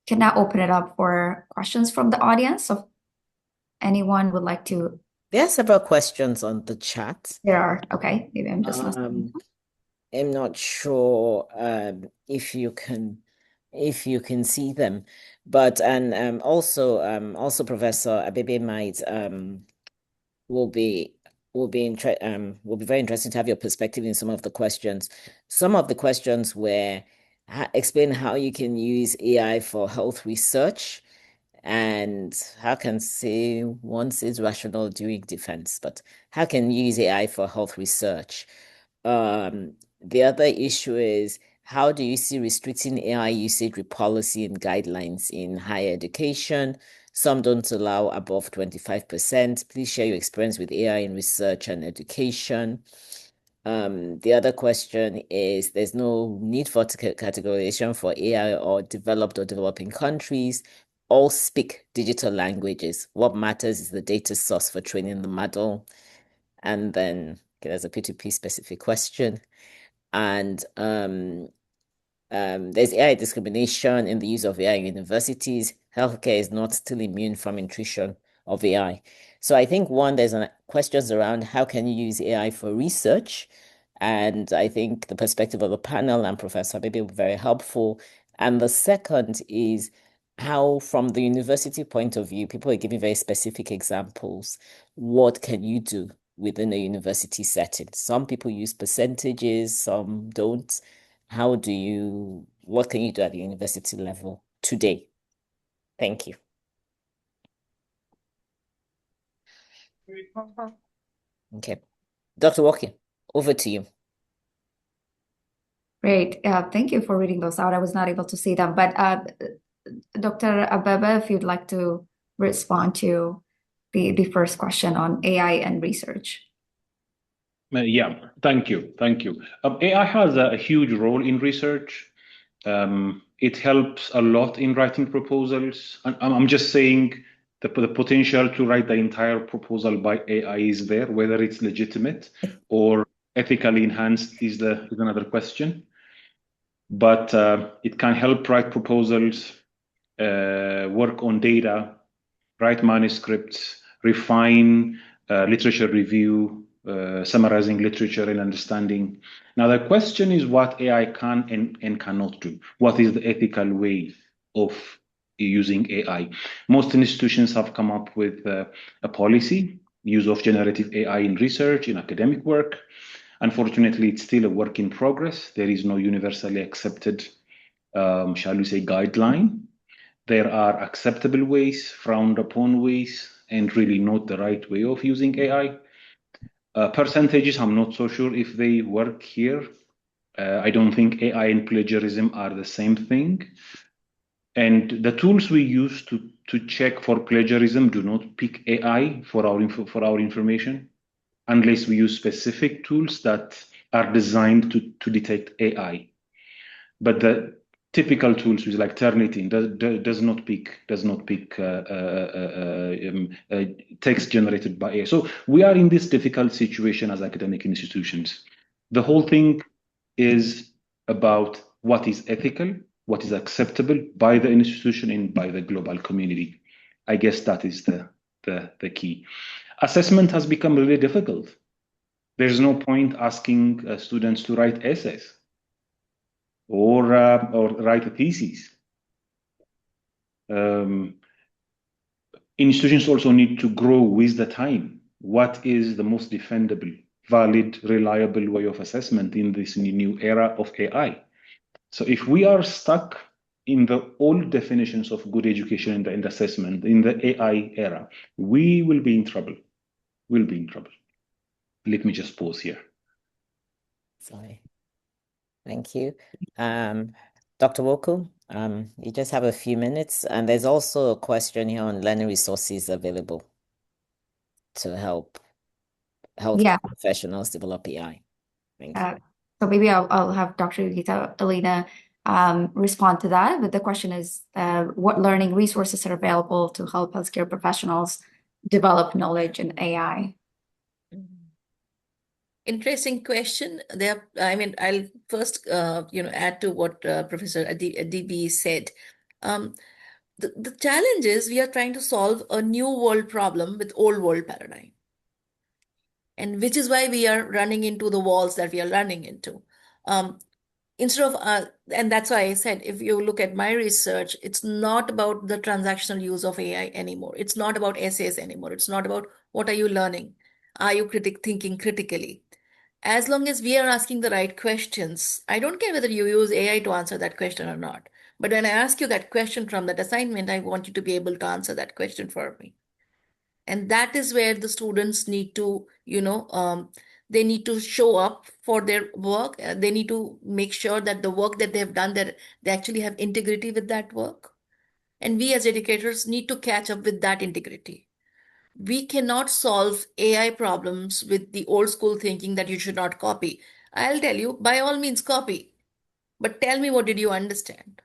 can now open it up for questions from the audience. So if anyone would like to, There are several questions on the chat. there are, okay, maybe I'm just listening. Um, I'm not sure if you can see them, but and also Professor Abebe might will be will be very interesting to have your perspective in some of the questions. Some of the questions were explain how you can use AI for health research and how can say one is rational during defense, but how can you use AI for health research? The other issue is how do you see restricting AI usage with policy and guidelines in higher education? Some don't allow above 25%. Please share your experience with AI in research and education. The other question is there's no need for categorization for AI or developed or developing countries. All speak digital languages. What matters is the data source for training the model. And then okay, there's a P2P specific question. And there's AI discrimination in the use of AI in universities. Healthcare is not still immune from intrusion of AI. So I think one, there's questions around how can you use AI for research? And I think the perspective of the panel and Professor Bebe were very helpful. And the second is how, from the university point of view, people are giving very specific examples. What can you do within a university setting? Some people use percentages, some don't. What can you do at the university level today? Thank you. Okay. Dr. Walker, over to you. Great. Thank you for reading those out. I was not able to see them, but Dr. Abebe, if you'd like to respond to the first question on AI and research. Yeah, thank you. Thank you. AI has a huge role in research. It helps a lot in writing proposals. I'm just saying the potential to write the entire proposal by AI is there. Whether it's legitimate or ethically enhanced is another question. But it can help write proposals, work on data, write manuscripts, refine literature review, summarizing literature and understanding. Now, the question is what AI can and cannot do. What is the ethical way of using AI? Most institutions have come up with a policy, use of generative AI in research, in academic work. Unfortunately, it's still a work in progress. There is no universally accepted, shall we say, guideline. There are acceptable ways, frowned upon ways, and really not the right way of using AI. Percentages, I'm not so sure if they work here. I don't think AI and plagiarism are the same thing. And the tools we use to check for plagiarism do not pick AI for our information, unless we use specific tools that are designed to detect AI. But the typical tools like Turnitin does not pick text generated by AI. So we are in this difficult situation as academic institutions. The whole thing is about what is ethical, what is acceptable by the institution and by the global community. I guess that is the key. Assessment has become really difficult. There's no point asking students to write essays or write a thesis. Institutions also need to grow with the time. What is the most defendable, valid, reliable way of assessment in this new era of AI? So if we are stuck in the old definitions of good education and assessment in the AI era, we will be in trouble. We'll be in trouble. Let me just pause here. Sorry. Thank you. Dr. Woko, you just have a few minutes, and there's also a question here on learning resources available to help Yeah. professionals develop AI. Thank you. So maybe I'll have Dr. Yogita Alina respond to that. But the question is, what learning resources are available to help healthcare professionals develop knowledge in AI? Interesting question. I'll first, add to what Professor Adibi said. the challenge is we are trying to solve a new world problem with old world paradigm. And which is why we are running into the walls that we are running into. Um, instead of and that's why I said, if you look at my research, it's not about the transactional use of AI anymore. It's not about essays anymore. It's not about what are you learning, are you thinking critically. As long as we are asking the right questions, I don't care whether you use AI to answer that question or not, but when I ask you that question from that assignment, I want you to be able to answer that question for me. And that is where the students need to, they need to show up for their work. They need to make sure that the work that they have done, that they actually have integrity with that work. And we as educators need to catch up with that integrity. We cannot solve AI problems with the old school thinking that you should not copy. I'll tell you, by all means, copy. But tell me, what did you understand?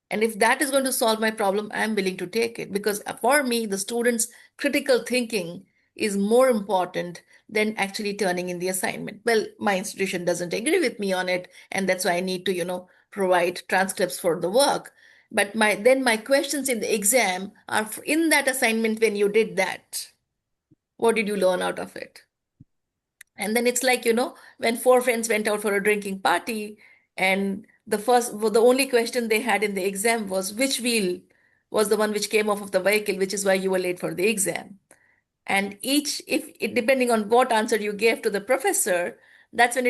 And if that is going to solve my problem, I'm willing to take it, because for me, the students' critical thinking is more important than actually turning in the assignment. Well, my institution doesn't agree with me on it, and that's why I need to, provide transcripts for the work. But my questions in the exam are in that assignment. When you did that, what did you learn out of it? And then it's like, when four friends went out for a drinking party, and the only question they had in the exam was which wheel was the one which came off of the vehicle, which is why you were late for the exam. And depending on what answer you gave to the professor, that's when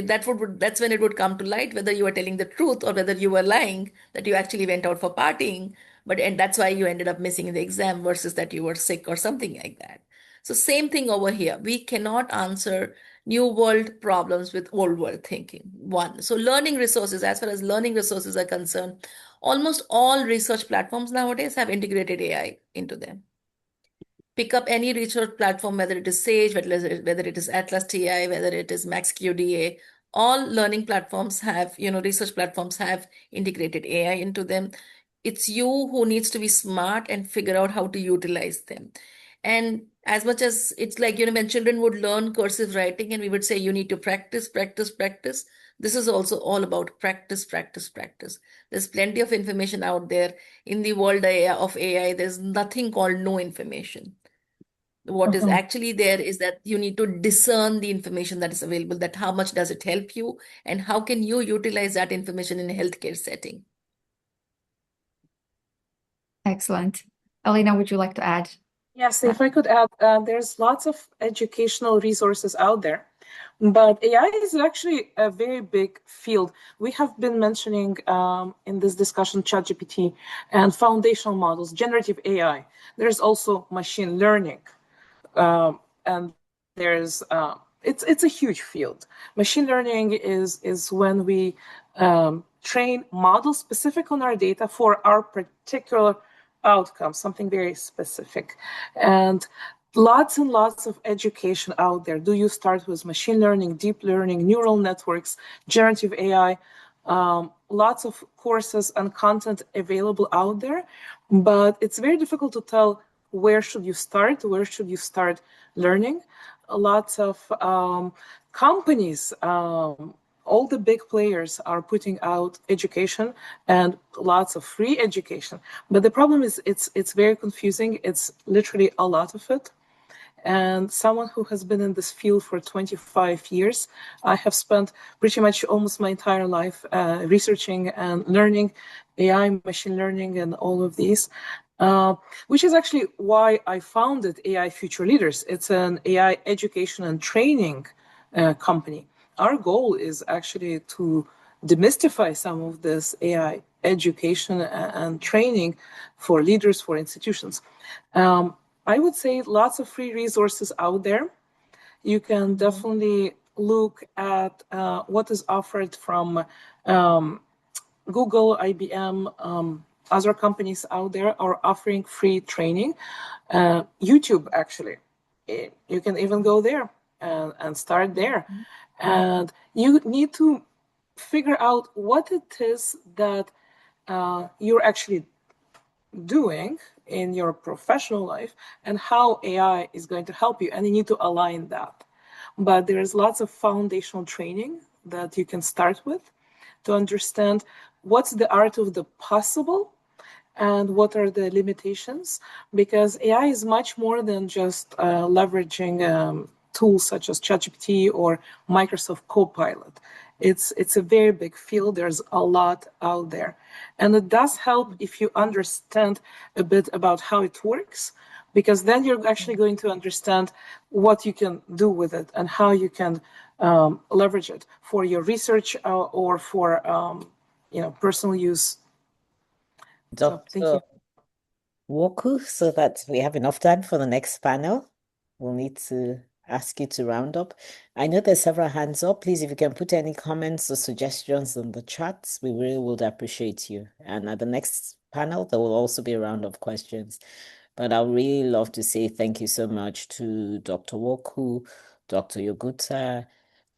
that's when it would come to light whether you were telling the truth or whether you were lying, that you actually went out for partying, and that's why you ended up missing in the exam, versus that you were sick or something like that. So same thing over here. We cannot answer new world problems with old world thinking. One. So learning resources, as far as learning resources are concerned, almost all research platforms nowadays have integrated AI into them. Pick up any research platform, whether it is Sage, whether it is Atlas TI, whether it is MaxQDA, all learning platforms have, research platforms have integrated AI into them. It's you who needs to be smart and figure out how to utilize them. And as much as it's like, when children would learn cursive writing and we would say you need to practice, practice, practice, this is also all about practice, practice, practice. There's plenty of information out there in the world of AI. There's nothing called no information. What is actually there is that you need to discern the information that is available, that how much does it help you and how can you utilize that information in a healthcare setting. Excellent. Alina, would you like to add? Yes, if I could add, there's lots of educational resources out there, but AI is actually a very big field. We have been mentioning in this discussion ChatGPT and foundational models, generative AI. There's also machine learning, and there's it's a huge field. Machine learning is when we train models specific on our data for our particular outcome, something very specific. And lots and lots of education out there. Do you start with machine learning, deep learning, neural networks, generative AI? Lots of courses and content available out there, but it's very difficult to tell where should you start learning. Lots of companies, all the big players are putting out education and lots of free education. But the problem is it's very confusing. It's literally a lot of it. And someone who has been in this field for 25 years, I have spent pretty much almost my entire life researching and learning AI, machine learning, and all of these, which is actually why I founded AI Future Leaders. It's an AI education and training company. Our goal is actually to demystify some of this AI education and training for leaders, for institutions. I would say lots of free resources out there. You can definitely look at what is offered from Google, IBM, other companies out there are offering free training. YouTube, actually, you can even go there and start there. And you need to figure out what it is that you're actually doing in your professional life and how AI is going to help you, and you need to align that. But there's lots of foundational training that you can start with to understand what's the art of the possible and what are the limitations, because AI is much more than just leveraging tools such as ChatGPT or Microsoft Copilot. It's a very big field. There's a lot out there. And it does help if you understand a bit about how it works, because then you're actually going to understand what you can do with it and how you can leverage it for your research or for personal use. So thank you. Dr. Woku, so that we have enough time for the next panel, we'll need to ask you to round up. I know there's several hands up. Please, if you can put any comments or suggestions in the chats, we really would appreciate you. And at the next panel, there will also be a round of questions. But I would really love to say thank you so much to Dr. Woku, Dr. Yoguta,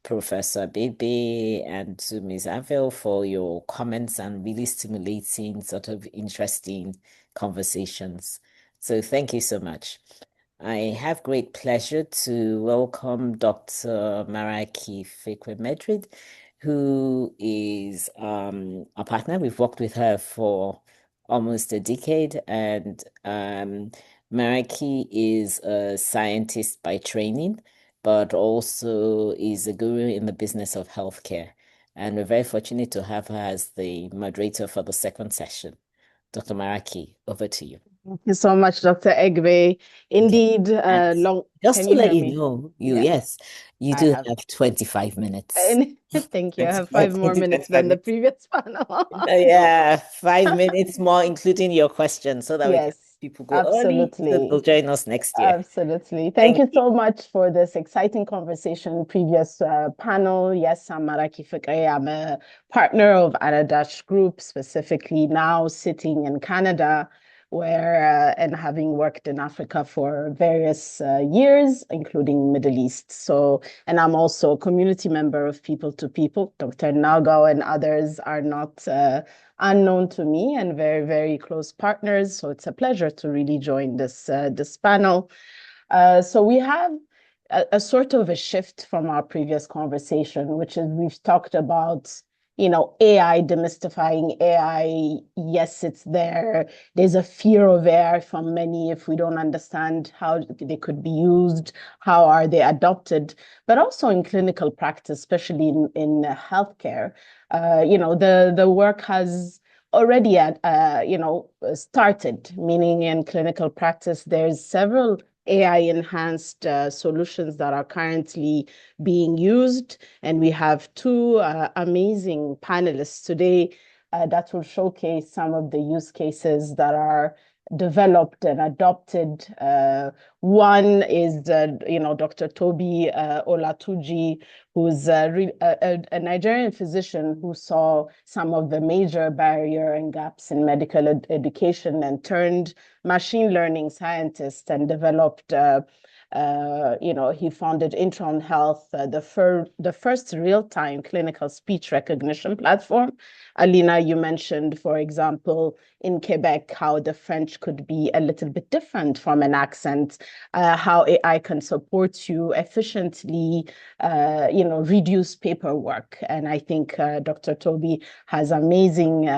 Professor Bebe, and to Ms. Avil for your comments and really stimulating, sort of interesting conversations. So thank you so much. I have great pleasure to welcome Dr. Maraki Fikwe-Medrid, who is a partner. We've worked with her for almost a decade, and Maraki is a scientist by training, but also is a guru in the business of healthcare. And we're very fortunate to have her as the moderator for the second session. Dr. Maraki, over to you. Thank you so much, Dr. Egbe. Indeed, long. Just Can to you let hear you me? know, Yeah. yes, you I do have. have 25 minutes. Thank you. I have 5 more minutes than the previous panel. Yeah, 5 minutes more, including your questions, so that we can Yes, people go early, so absolutely. they'll join us next year. Absolutely. Thank you so much for this exciting conversation. Previous panel. Yes, I'm Maraki Fikwe. I'm a partner of Aradash Group, specifically now sitting in Canada, where and having worked in Africa for various years, including Middle East. So, and I'm also a community member of People to People. Dr. Nagao and others are not unknown to me and very, very close partners. So it's a pleasure to really join this panel. So we have a sort of a shift from our previous conversation, which is we've talked about, AI, demystifying AI. Yes, it's there. There's a fear of AI from many if we don't understand how they could be used, how are they adopted, but also in clinical practice, especially in healthcare. The work has already started, meaning in clinical practice, there's several AI-enhanced solutions that are currently being used. And we have two amazing panelists today that will showcase some of the use cases that are developed and adopted. One is, Dr. Toby Olatuji, who's a Nigerian physician who saw some of the major barrier and gaps in medical education and turned machine learning scientist and developed he founded Intron Health, the first real-time clinical speech recognition platform. Alina, you mentioned, for example, in Quebec, how the French could be a little bit different from an accent, how AI can support you efficiently, reduce paperwork. And I think Dr. Toby has amazing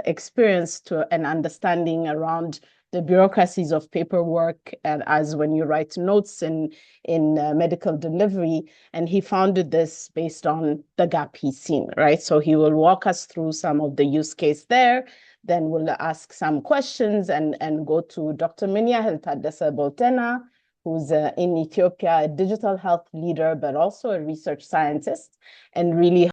experience and understanding around the bureaucracies of paperwork, and as when you write notes in medical delivery, and he founded this based on the gap he's seen, right? So he will walk us through some of the use case there, then we'll ask some questions and go to Dr. Minia Tadessa Boltena, who's in Ethiopia, a digital health leader, but also a research scientist, and really